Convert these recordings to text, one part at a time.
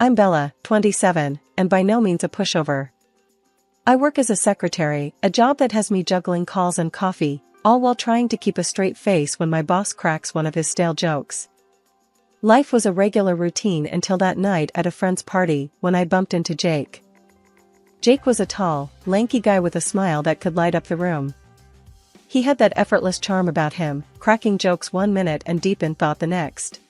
I'm Bella, 27, and by no means a pushover. I work as a secretary, a job that has me juggling calls and coffee, all while trying to keep a straight face when my boss cracks one of his stale jokes. Life was a regular routine until that night at a friend's party when I bumped into Jake. Jake was a tall, lanky guy with a smile that could light up the room. He had that effortless charm about him, cracking jokes one minute and deep in thought the next.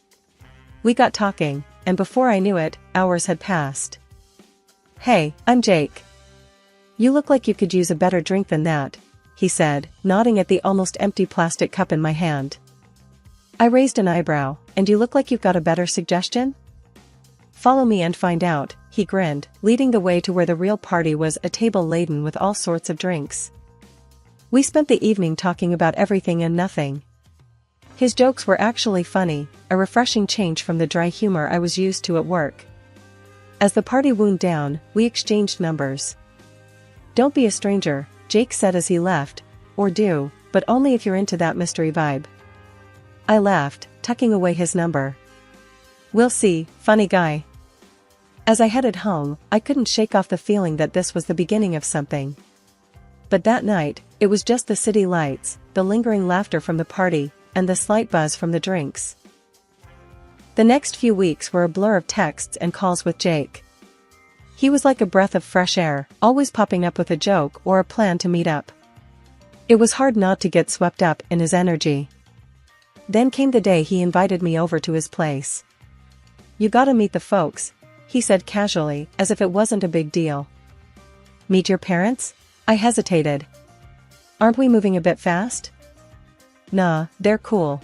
We got talking, and before I knew it, hours had passed. "Hey, I'm Jake. You look like you could use a better drink than that," he said, nodding at the almost empty plastic cup in my hand. I raised an eyebrow, "And you look like you've got a better suggestion?" "Follow me and find out," he grinned, leading the way to where the real party was, a table laden with all sorts of drinks. We spent the evening talking about everything and nothing. His jokes were actually funny, a refreshing change from the dry humor I was used to at work. As the party wound down, we exchanged numbers. "Don't be a stranger," Jake said as he left, "or do, but only if you're into that mystery vibe." I laughed, tucking away his number. "We'll see, funny guy." As I headed home, I couldn't shake off the feeling that this was the beginning of something. But that night, it was just the city lights, the lingering laughter from the party, and the slight buzz from the drinks. The next few weeks were a blur of texts and calls with Jake. He was like a breath of fresh air, always popping up with a joke or a plan to meet up. It was hard not to get swept up in his energy. Then came the day he invited me over to his place. "You gotta meet the folks," he said casually, as if it wasn't a big deal. "Meet your parents?" I hesitated. "Aren't we moving a bit fast?" "Nah, they're cool.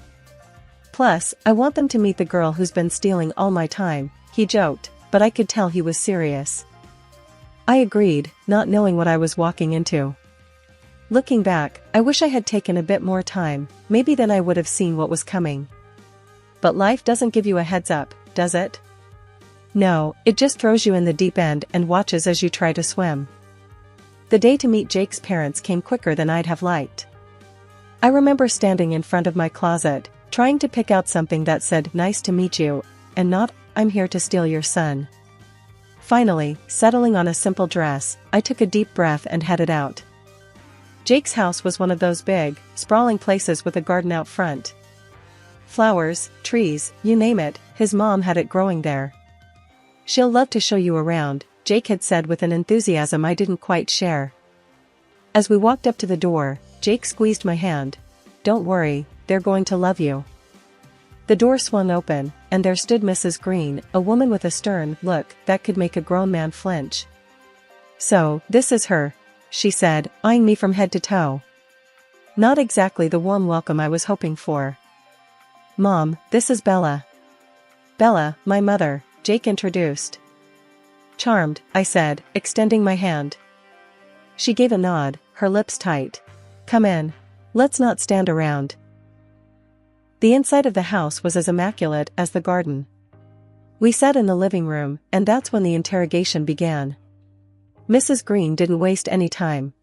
Plus, I want them to meet the girl who's been stealing all my time," he joked, but I could tell he was serious. I agreed, not knowing what I was walking into. Looking back, I wish I had taken a bit more time, maybe then I would have seen what was coming. But life doesn't give you a heads up, does it? No, it just throws you in the deep end and watches as you try to swim. The day to meet Jake's parents came quicker than I'd have liked. I remember standing in front of my closet, trying to pick out something that said, "Nice to meet you," and not, "I'm here to steal your son." Finally, settling on a simple dress, I took a deep breath and headed out. Jake's house was one of those big, sprawling places with a garden out front. Flowers, trees, you name it, his mom had it growing there. "She'll love to show you around," Jake had said with an enthusiasm I didn't quite share. As we walked up to the door, Jake squeezed my hand. "Don't worry, they're going to love you." The door swung open, and there stood Mrs. Green, a woman with a stern look that could make a grown man flinch. "So, this is her," she said, eyeing me from head to toe. Not exactly the warm welcome I was hoping for. "Mom, this is Bella." "Bella, my mother," Jake introduced. "Charmed," I said, extending my hand. She gave a nod, her lips tight. "Come in. Let's not stand around." The inside of the house was as immaculate as the garden. We sat in the living room, and that's when the interrogation began. Mrs. Green didn't waste any time.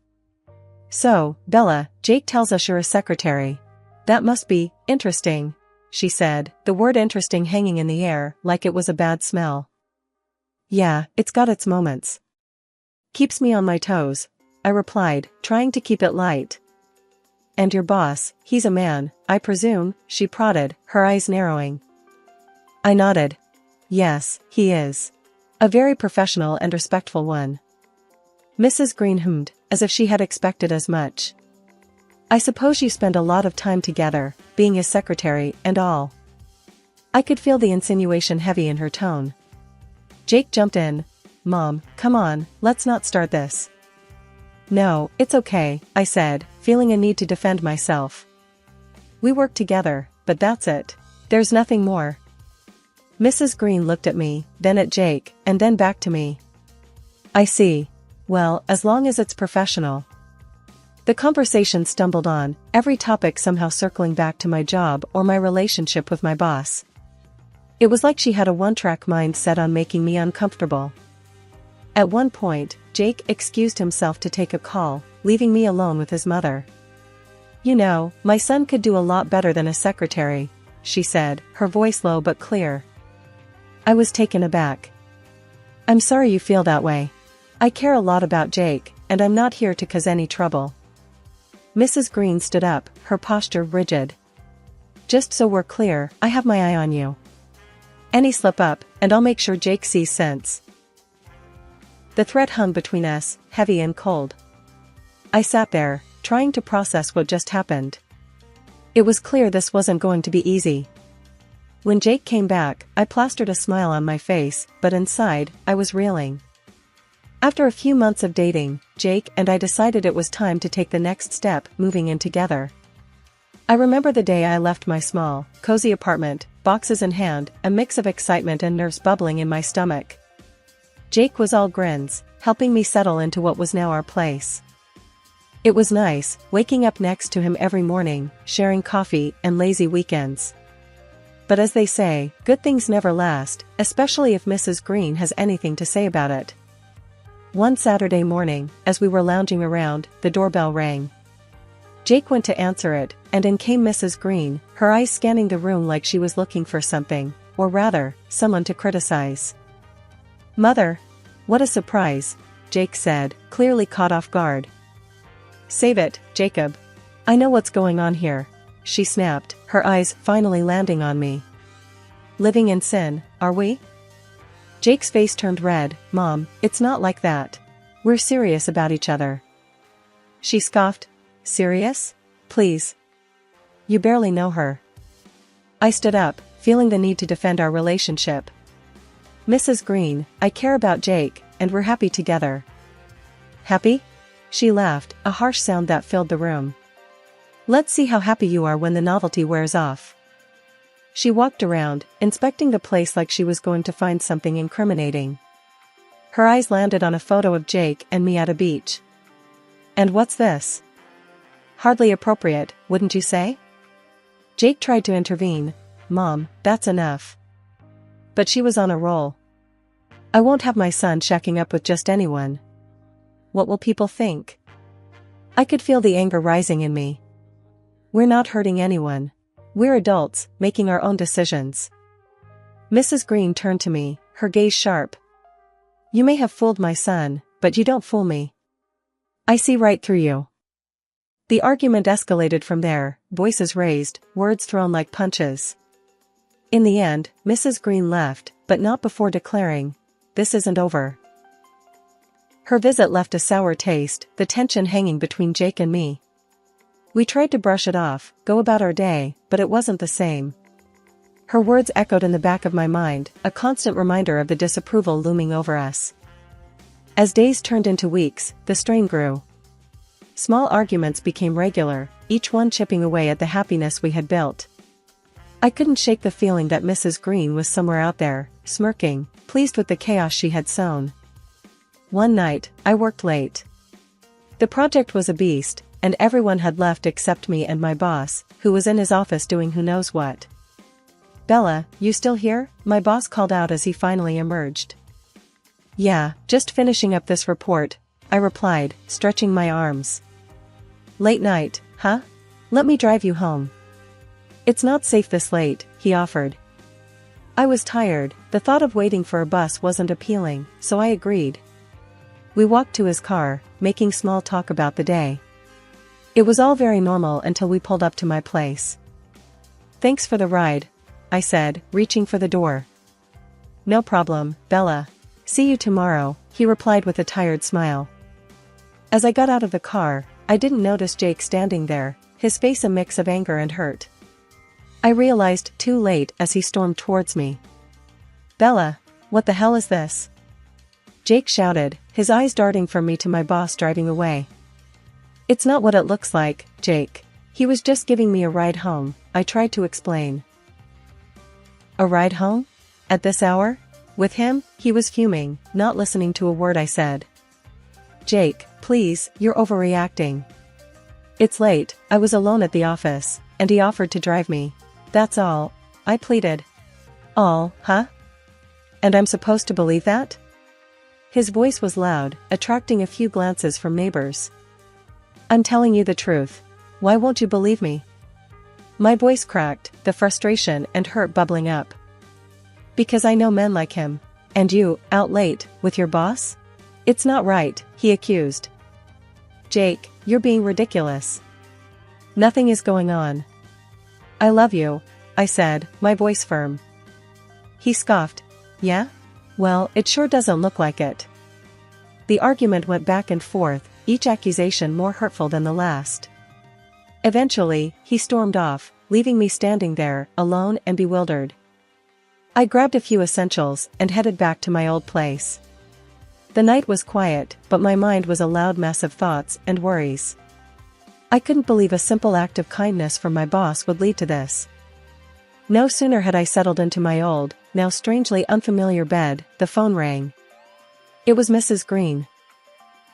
"So, Bella, Jake tells us you're a secretary. That must be interesting," she said, the word interesting hanging in the air like it was a bad smell. "Yeah, it's got its moments. Keeps me on my toes," I replied, trying to keep it light. "And your boss, he's a man, I presume?" she prodded, her eyes narrowing. I nodded. "Yes, he is. A very professional and respectful one." Mrs. Green hummed, as if she had expected as much. "I suppose you spend a lot of time together, being his secretary and all." I could feel the insinuation heavy in her tone. Jake jumped in. "Mom, come on, let's not start this." "No, it's okay," I said, feeling a need to defend myself. "We work together, but that's it. There's nothing more." Mrs. Green looked at me, then at Jake, and then back to me. "I see. Well, as long as it's professional." The conversation stumbled on, every topic somehow circling back to my job or my relationship with my boss. It was like she had a one-track mind set on making me uncomfortable. At one point, Jake excused himself to take a call, leaving me alone with his mother. "You know, my son could do a lot better than a secretary," she said, her voice low but clear. I was taken aback. I'm sorry you feel that way. I care a lot about Jake, and I'm not here to cause any trouble. Mrs. Green stood up, her posture rigid. Just so we're clear, I have my eye on you. Any slip up, and I'll make sure Jake sees sense. The threat hung between us, heavy and cold. I sat there, trying to process what just happened. It was clear this wasn't going to be easy. When Jake came back, I plastered a smile on my face, but inside, I was reeling. After a few months of dating, Jake and I decided it was time to take the next step, moving in together. I remember the day I left my small, cozy apartment, boxes in hand, a mix of excitement and nerves bubbling in my stomach. Jake was all grins, helping me settle into what was now our place. It was nice, waking up next to him every morning, sharing coffee and lazy weekends. But as they say, good things never last, especially if Mrs. Green has anything to say about it. One Saturday morning, as we were lounging around, the doorbell rang. Jake went to answer it, and in came Mrs. Green, her eyes scanning the room like she was looking for something, or rather, someone to criticize. "Mother, what a surprise," Jake said, clearly caught off guard. "Save it, Jacob. I know what's going on here," she snapped, her eyes finally landing on me. "Living in sin, are we?" Jake's face turned red. "Mom, it's not like that. We're serious about each other." She scoffed. "Serious? Please. You barely know her." I stood up, feeling the need to defend our relationship. "Mrs. Green, I care about Jake, and we're happy together." "Happy?" She laughed, a harsh sound that filled the room. "Let's see how happy you are when the novelty wears off." She walked around, inspecting the place like she was going to find something incriminating. Her eyes landed on a photo of Jake and me at a beach. "And what's this?" "Hardly appropriate, wouldn't you say?" Jake tried to intervene. "Mom, that's enough." But she was on a roll. "I won't have my son shacking up with just anyone. What will people think?" I could feel the anger rising in me. "We're not hurting anyone. We're adults, making our own decisions." Mrs. Green turned to me, her gaze sharp. "You may have fooled my son, but you don't fool me. I see right through you." The argument escalated from there, voices raised, words thrown like punches. In the end, Mrs. Green left, but not before declaring, "This isn't over." Her visit left a sour taste, the tension hanging between Jake and me. We tried to brush it off, go about our day, but it wasn't the same. Her words echoed in the back of my mind, a constant reminder of the disapproval looming over us. As days turned into weeks, the strain grew. Small arguments became regular, each one chipping away at the happiness we had built. I couldn't shake the feeling that Mrs. Green was somewhere out there, smirking, pleased with the chaos she had sown. One night, I worked late. The project was a beast, and everyone had left except me and my boss, who was in his office doing who knows what. "Bella, you still here?" my boss called out as he finally emerged. "Yeah, just finishing up this report," I replied, stretching my arms. "Late night, huh? Let me drive you home." "It's not safe this late," he offered. I was tired, the thought of waiting for a bus wasn't appealing, so I agreed. We walked to his car, making small talk about the day. It was all very normal until we pulled up to my place. "Thanks for the ride," I said, reaching for the door. "No problem, Bella. See you tomorrow," he replied with a tired smile. As I got out of the car, I didn't notice Jake standing there, his face a mix of anger and hurt. I realized too late as he stormed towards me. "Bella, what the hell is this?" Jake shouted, his eyes darting from me to my boss driving away. "It's not what it looks like, Jake. He was just giving me a ride home," I tried to explain. "A ride home? At this hour? With him?" He was fuming, not listening to a word I said. "Jake, please, you're overreacting. It's late, I was alone at the office, and he offered to drive me. That's all," I pleaded. "All, huh? And I'm supposed to believe that?" His voice was loud, attracting a few glances from neighbors. "I'm telling you the truth. Why won't you believe me?" My voice cracked, the frustration and hurt bubbling up. "Because I know men like him. And you, out late, with your boss? It's not right, he accused. Jake, you're being ridiculous. Nothing is going on. I love you, I said, my voice firm. He scoffed. Yeah? Well, it sure doesn't look like it. The argument went back and forth, each accusation more hurtful than the last. Eventually, he stormed off, leaving me standing there, alone and bewildered. I grabbed a few essentials and headed back to my old place. The night was quiet, but my mind was a loud mess of thoughts and worries. I couldn't believe a simple act of kindness from my boss would lead to this. No sooner had I settled into my old, now strangely unfamiliar bed, the phone rang. It was Mrs. Green.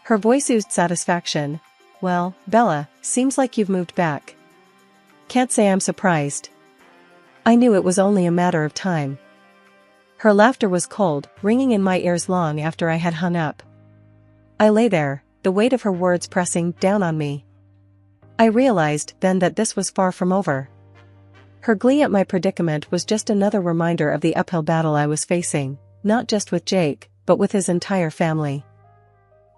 Her voice oozed satisfaction. Well, Bella, seems like you've moved back. Can't say I'm surprised. I knew it was only a matter of time. Her laughter was cold, ringing in my ears long after I had hung up. I lay there, the weight of her words pressing down on me. I realized then that this was far from over. Her glee at my predicament was just another reminder of the uphill battle I was facing, not just with Jake, but with his entire family.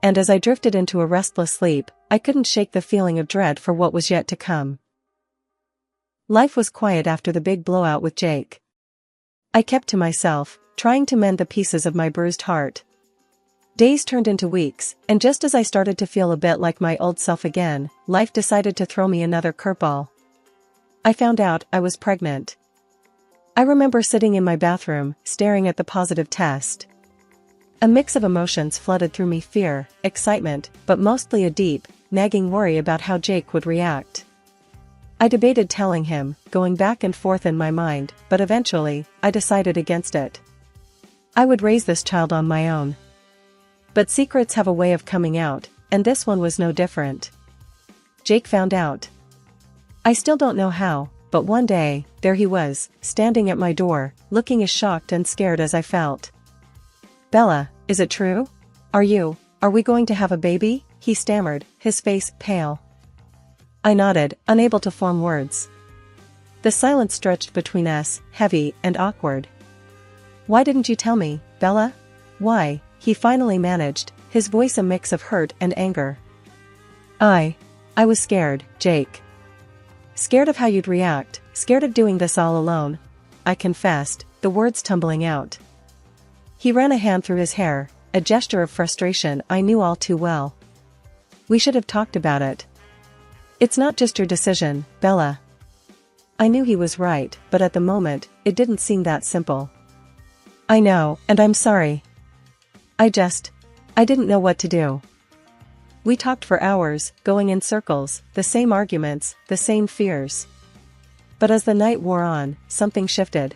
And as I drifted into a restless sleep, I couldn't shake the feeling of dread for what was yet to come. Life was quiet after the big blowout with Jake. I kept to myself, trying to mend the pieces of my bruised heart. Days turned into weeks, and just as I started to feel a bit like my old self again, life decided to throw me another curveball. I found out I was pregnant. I remember sitting in my bathroom, staring at the positive test. A mix of emotions flooded through me: fear, excitement, but mostly a deep, nagging worry about how Jake would react. I debated telling him, going back and forth in my mind, but eventually, I decided against it. I would raise this child on my own. But secrets have a way of coming out, and this one was no different. Jake found out. I still don't know how, but one day, there he was, standing at my door, looking as shocked and scared as I felt. Bella, is it true? Are we going to have a baby? He stammered, his face pale. I nodded, unable to form words. The silence stretched between us, heavy and awkward. Why didn't you tell me, Bella? Why? He finally managed, his voice a mix of hurt and anger. I was scared, Jake. Scared of how you'd react, scared of doing this all alone, I confessed, the words tumbling out. He ran a hand through his hair, a gesture of frustration I knew all too well. We should have talked about it. It's not just your decision, Bella. I knew he was right, but at the moment, it didn't seem that simple. I know, and I'm sorry. I didn't know what to do. We talked for hours, going in circles, the same arguments, the same fears. But as the night wore on, something shifted.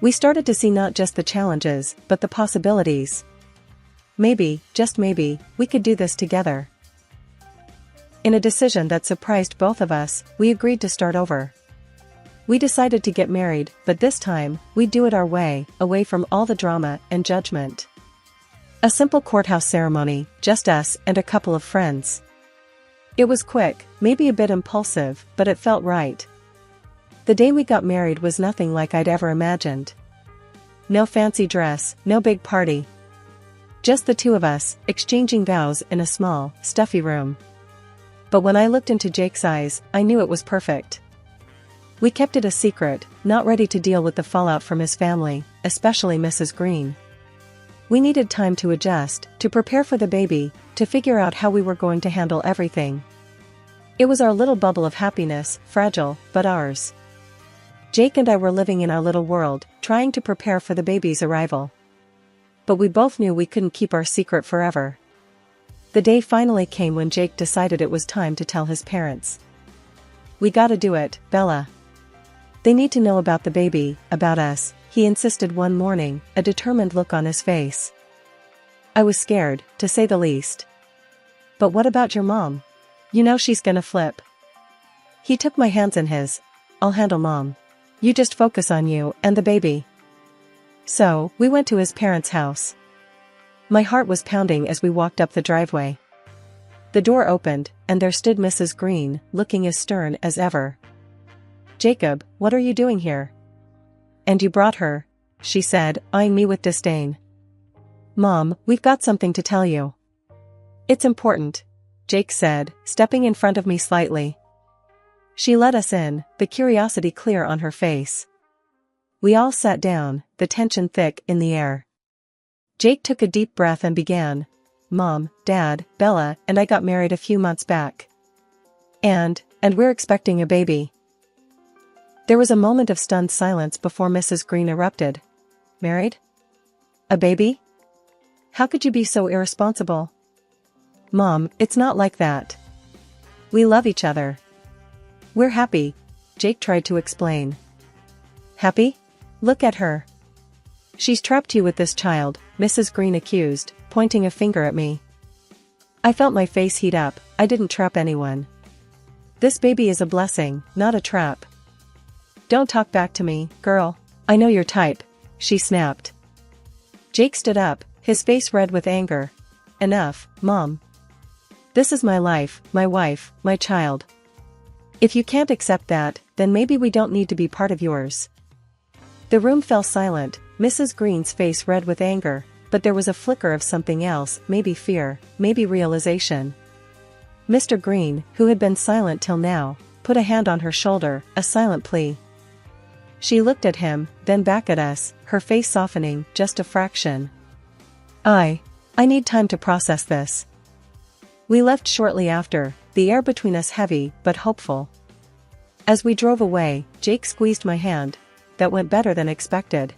We started to see not just the challenges, but the possibilities. Maybe, just maybe, we could do this together. In a decision that surprised both of us, we agreed to start over. We decided to get married, but this time, we'd do it our way, away from all the drama and judgment. A simple courthouse ceremony, just us and a couple of friends. It was quick, maybe a bit impulsive, but it felt right. The day we got married was nothing like I'd ever imagined. No fancy dress, no big party. Just the two of us, exchanging vows in a small, stuffy room. But when I looked into Jake's eyes, I knew it was perfect. We kept it a secret, not ready to deal with the fallout from his family, especially Mrs. Green. We needed time to adjust, to prepare for the baby, to figure out how we were going to handle everything. It was our little bubble of happiness, fragile, but ours. Jake and I were living in our little world, trying to prepare for the baby's arrival. But we both knew we couldn't keep our secret forever. The day finally came when Jake decided it was time to tell his parents. We gotta do it, Bella. They need to know about the baby, about us, he insisted one morning, a determined look on his face. I was scared, to say the least. But what about your mom? You know she's gonna flip. He took my hands in his. I'll handle Mom. You just focus on you and the baby. So, we went to his parents' house. My heart was pounding as we walked up the driveway. The door opened, and there stood Mrs. Green, looking as stern as ever. Jacob, what are you doing here? And you brought her, she said, eyeing me with disdain. Mom, we've got something to tell you. It's important, Jake said, stepping in front of me slightly. She let us in, the curiosity clear on her face. We all sat down, the tension thick in the air. Jake took a deep breath and began. Mom, Dad, Bella, and I got married a few months back. And we're expecting a baby. There was a moment of stunned silence before Mrs. Green erupted. Married? A baby? How could you be so irresponsible? Mom, it's not like that. We love each other. We're happy, Jake tried to explain. Happy? Look at her. She's trapped you with this child, Mrs. Green accused, pointing a finger at me. I felt my face heat up. I didn't trap anyone. This baby is a blessing, not a trap. Don't talk back to me, girl. I know your type, she snapped. Jake stood up, his face red with anger. Enough, Mom. This is my life, my wife, my child. If you can't accept that, then maybe we don't need to be part of yours. The room fell silent, Mrs. Green's face red with anger, but there was a flicker of something else, maybe fear, maybe realization. Mr. Green, who had been silent till now, put a hand on her shoulder, a silent plea. She looked at him, then back at us, her face softening just a fraction. I need time to process this. We left shortly after, the air between us heavy but hopeful. As we drove away, Jake squeezed my hand. That went better than expected.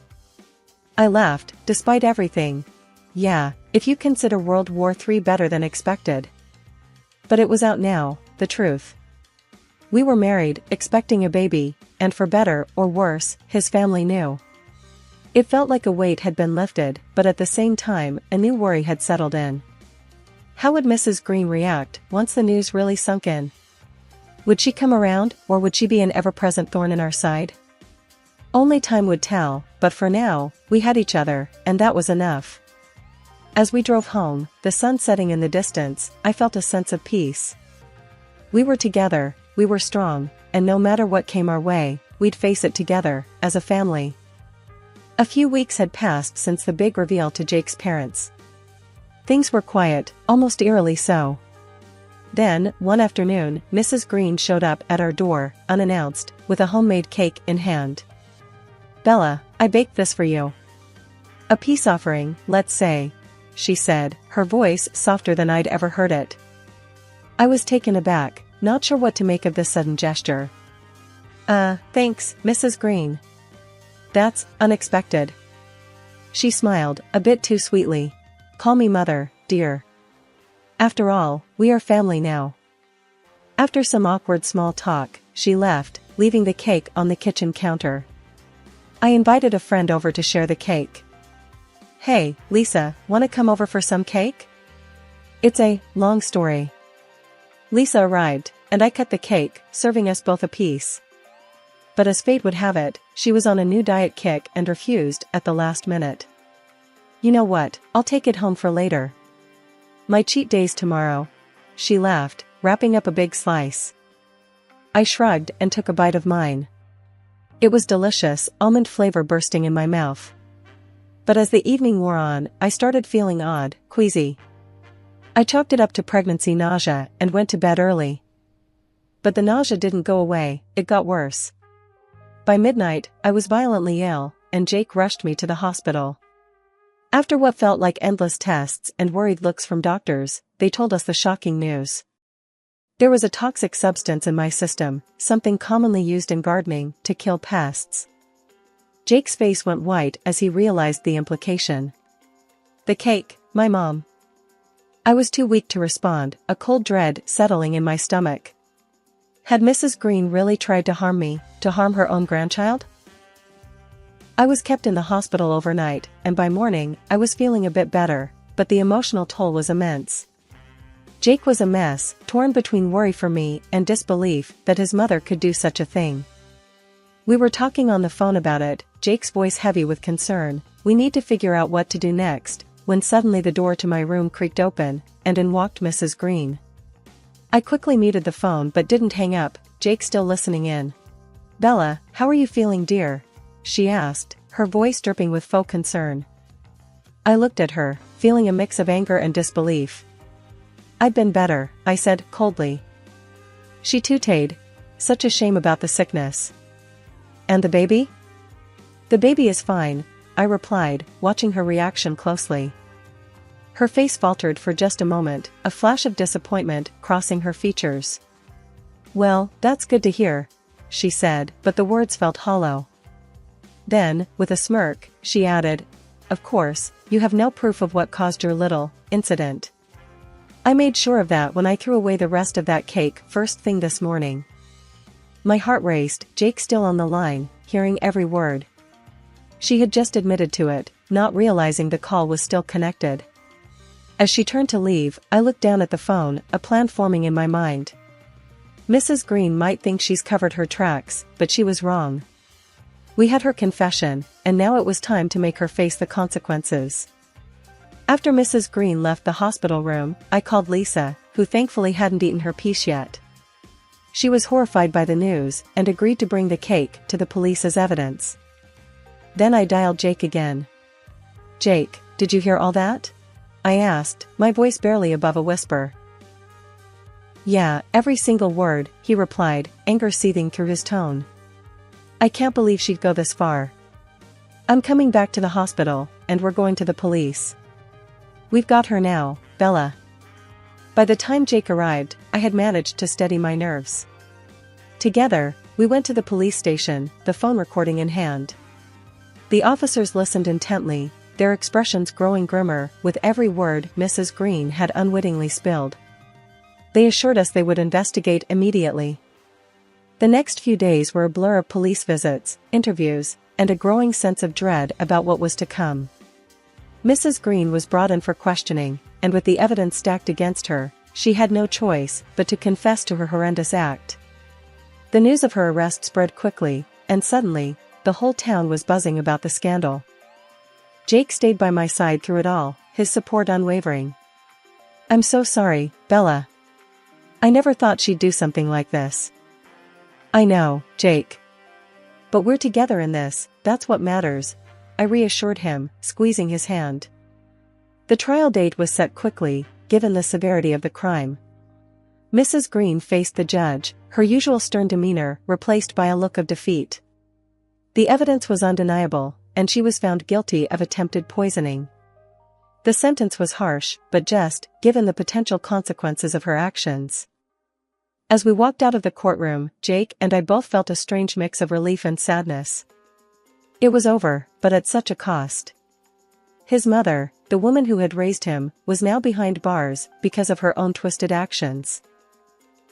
I laughed, despite everything. Yeah, if you consider World War III better than expected. But it was out now, the truth. We were married, expecting a baby, and for better or worse, his family knew. It felt like a weight had been lifted, but at the same time, a new worry had settled in. How would Mrs. Green react once the news really sunk in? Would she come around, or would she be an ever-present thorn in our side? Only time would tell, but for now, we had each other, and that was enough. As we drove home, the sun setting in the distance, I felt a sense of peace. We were together, we were strong, and no matter what came our way, we'd face it together, as a family. A few weeks had passed since the big reveal to Jake's parents. Things were quiet, almost eerily so. Then, one afternoon, Mrs. Green showed up at our door, unannounced, with a homemade cake in hand. Bella, I baked this for you. A peace offering, let's say, she said, her voice softer than I'd ever heard it. I was taken aback, not sure what to make of this sudden gesture. Thanks, Mrs. Green. That's unexpected. She smiled, a bit too sweetly. Call me mother, dear. After all, we are family now. After some awkward small talk, she left, leaving the cake on the kitchen counter. I invited a friend over to share the cake. Hey, Lisa, wanna come over for some cake? It's a long story. Lisa arrived, and I cut the cake, serving us both a piece. But as fate would have it, she was on a new diet kick and refused at the last minute. You know what, I'll take it home for later. My cheat day's tomorrow. She laughed, wrapping up a big slice. I shrugged and took a bite of mine. It was delicious, almond flavor bursting in my mouth. But as the evening wore on, I started feeling odd, queasy. I chalked it up to pregnancy nausea and went to bed early. But the nausea didn't go away, it got worse. By midnight, I was violently ill, and Jake rushed me to the hospital. After what felt like endless tests and worried looks from doctors, they told us the shocking news. There was a toxic substance in my system, something commonly used in gardening to kill pests. Jake's face went white as he realized the implication. The cake, my mom. I was too weak to respond, a cold dread settling in my stomach. Had Mrs. Green really tried to harm me, to harm her own grandchild? I was kept in the hospital overnight, and by morning, I was feeling a bit better, but the emotional toll was immense. Jake was a mess, torn between worry for me and disbelief that his mother could do such a thing. We were talking on the phone about it, Jake's voice heavy with concern. We need to figure out what to do next, when suddenly the door to my room creaked open, and in walked Mrs. Green. I quickly muted the phone but didn't hang up, Jake still listening in. Bella, how are you feeling, dear? She asked, her voice dripping with faux concern. I looked at her, feeling a mix of anger and disbelief. "I'd been better," I said, coldly. She tooted. "Such a shame about the sickness." "And the baby?" "The baby is fine," I replied, watching her reaction closely. Her face faltered for just a moment, a flash of disappointment crossing her features. "Well, that's good to hear," she said, but the words felt hollow. Then, with a smirk, she added, "Of course, you have no proof of what caused your little incident." I made sure of that when I threw away the rest of that cake first thing this morning. My heart raced, Jake still on the line, hearing every word. She had just admitted to it, not realizing the call was still connected. As she turned to leave, I looked down at the phone, a plan forming in my mind. Mrs. Green might think she's covered her tracks, but she was wrong. We had her confession, and now it was time to make her face the consequences. After Mrs. Green left the hospital room, I called Lisa, who thankfully hadn't eaten her piece yet. She was horrified by the news, and agreed to bring the cake to the police as evidence. Then I dialed Jake again. "Jake, did you hear all that?" I asked, my voice barely above a whisper. "Yeah, every single word," he replied, anger seething through his tone. "I can't believe she'd go this far. I'm coming back to the hospital, and we're going to the police. We've got her now, Bella." By the time Jake arrived, I had managed to steady my nerves. Together, we went to the police station, the phone recording in hand. The officers listened intently, their expressions growing grimmer with every word Mrs. Green had unwittingly spilled. They assured us they would investigate immediately. The next few days were a blur of police visits, interviews, and a growing sense of dread about what was to come. Mrs. Green was brought in for questioning, and with the evidence stacked against her, she had no choice but to confess to her horrendous act. The news of her arrest spread quickly, and suddenly, the whole town was buzzing about the scandal. Jake stayed by my side through it all, his support unwavering. "I'm so sorry, Bella. I never thought she'd do something like this." "I know, Jake. But we're together in this, that's what matters," I reassured him, squeezing his hand. The trial date was set quickly, given the severity of the crime. Mrs. Green faced the judge, her usual stern demeanor replaced by a look of defeat. The evidence was undeniable, and she was found guilty of attempted poisoning. The sentence was harsh, but just, given the potential consequences of her actions. As we walked out of the courtroom, Jake and I both felt a strange mix of relief and sadness. It was over, but at such a cost. His mother, the woman who had raised him, was now behind bars because of her own twisted actions.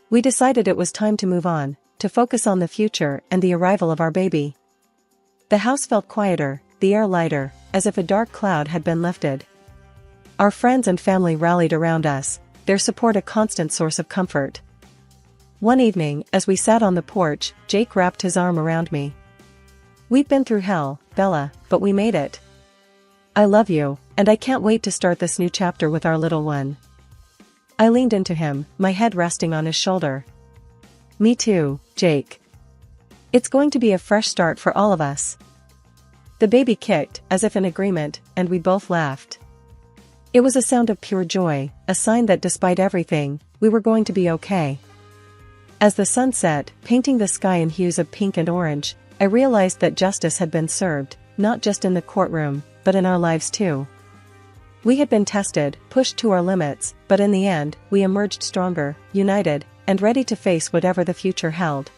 We decided it was time to move on, to focus on the future and the arrival of our baby. The house felt quieter, the air lighter, as if a dark cloud had been lifted. Our friends and family rallied around us, their support a constant source of comfort. One evening, as we sat on the porch, Jake wrapped his arm around me. "We've been through hell, Bella, but we made it. I love you, and I can't wait to start this new chapter with our little one." I leaned into him, my head resting on his shoulder. "Me too, Jake. It's going to be a fresh start for all of us." The baby kicked, as if in agreement, and we both laughed. It was a sound of pure joy, a sign that despite everything, we were going to be okay. As the sun set, painting the sky in hues of pink and orange, I realized that justice had been served, not just in the courtroom, but in our lives too. We had been tested, pushed to our limits, but in the end, we emerged stronger, united, and ready to face whatever the future held.